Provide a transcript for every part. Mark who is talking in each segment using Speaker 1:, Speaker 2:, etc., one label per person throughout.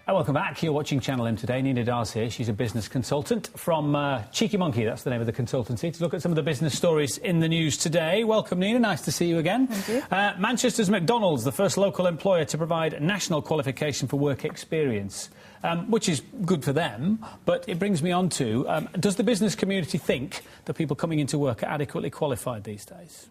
Speaker 1: Welcome back. You're watching Channel M today. Nina Dar's here. She's a business consultant from Cheeky Monkey, that's the name of the consultancy, to look at some of the business stories in the news today. Welcome, Nina. Nice to see you again.
Speaker 2: Thank you.
Speaker 1: Manchester's McDonald's, the first local employer to provide national qualification for work experience, which is good for them, but it brings me on to, does the business community think that people coming into work are adequately qualified these days?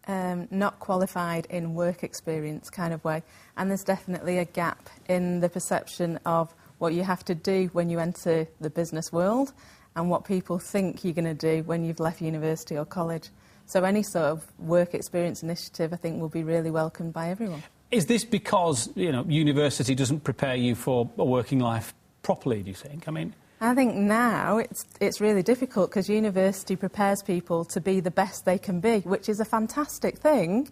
Speaker 2: Not qualified in work experience kind of way. And there's definitely a gap in the perception of what you have to do when you enter the business world and what people think you're going to do when you've left university or college. So any sort of work experience initiative, I think, will be really welcomed by everyone.
Speaker 1: Is this because, you know, university doesn't prepare you for a working life properly, do you think?
Speaker 2: I think now it's really difficult because university prepares people to be the best they can be, which is a fantastic thing,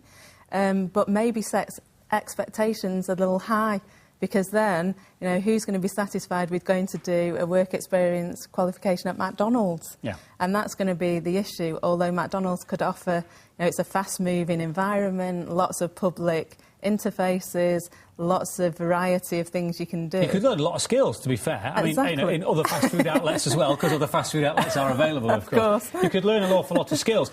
Speaker 2: but maybe sets expectations a little high, because then, you know, who's going to be satisfied with going to do a work experience qualification at McDonald's?
Speaker 1: Yeah.
Speaker 2: And that's going to be the issue, although McDonald's could offer, you know, it's a fast-moving environment, lots of public interfaces, lots of variety of things you can do.
Speaker 1: You could learn a lot of skills, to be fair.
Speaker 2: Exactly.
Speaker 1: You know, in other fast food outlets as well, because other fast food outlets are available, of course. You could learn an awful lot of skills.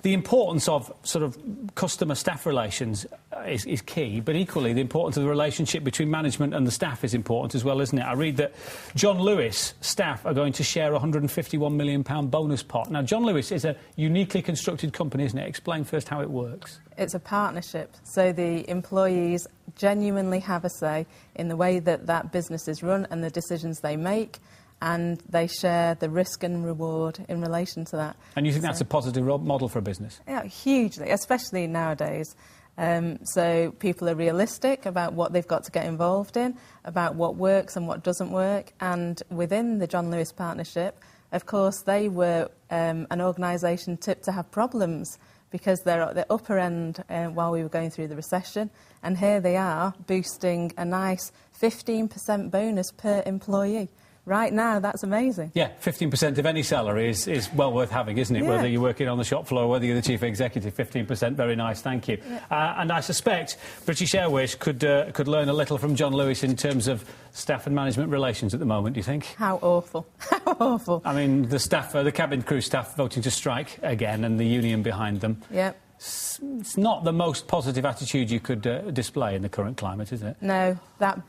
Speaker 1: The importance of sort of customer-staff relations is key, but equally the importance of the relationship between management and the staff is important as well, isn't it? I read that John Lewis staff are going to share a £151 million bonus pot. Now, John Lewis is a uniquely constructed company, isn't it? Explain first how it works. It's
Speaker 2: a partnership, so the employees genuinely have a say in the way that that business is run and the decisions they make, and they share the risk and reward in relation to that.
Speaker 1: And you think that's a positive model for a business?
Speaker 2: Yeah, hugely, especially nowadays. So people are realistic about what they've got to get involved in, about what works and what doesn't work. And within the John Lewis partnership, of course, they were an organisation tipped to have problems because they're at the upper end while we were going through the recession. And here they are boosting a nice 15% bonus per employee. Right now, that's amazing.
Speaker 1: Yeah, 15% of any salary is well worth having, isn't it? Yeah. Whether you're working on the shop floor, whether you're the chief executive, 15%, very nice, thank you. Yeah. And I suspect British Airways could learn a little from John Lewis in terms of staff and management relations at the moment, do you think?
Speaker 2: How awful. How awful.
Speaker 1: I mean, the staff, the cabin crew staff voting to strike again and the union behind them.
Speaker 2: Yep.
Speaker 1: It's not the most positive attitude you could display in the current climate, is it?
Speaker 2: No, that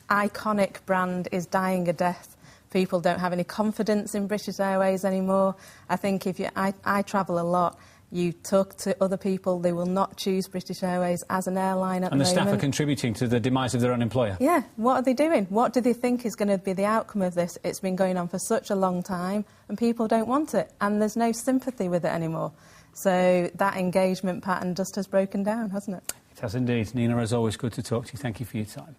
Speaker 2: iconic brand is dying a death. People don't have any confidence in British Airways anymore. I think if I travel a lot, you talk to other people, they will not choose British Airways as an airline at the moment.
Speaker 1: And the staff are contributing to the demise of their own employer.
Speaker 2: Yeah, what are they doing? What do they think is going to be the outcome of this? It's been going on for such a long time and people don't want it, and there's no sympathy with it anymore. So that engagement pattern just has broken down, hasn't it?
Speaker 1: It has indeed. Nina, as always, good to talk to you. Thank you for your time.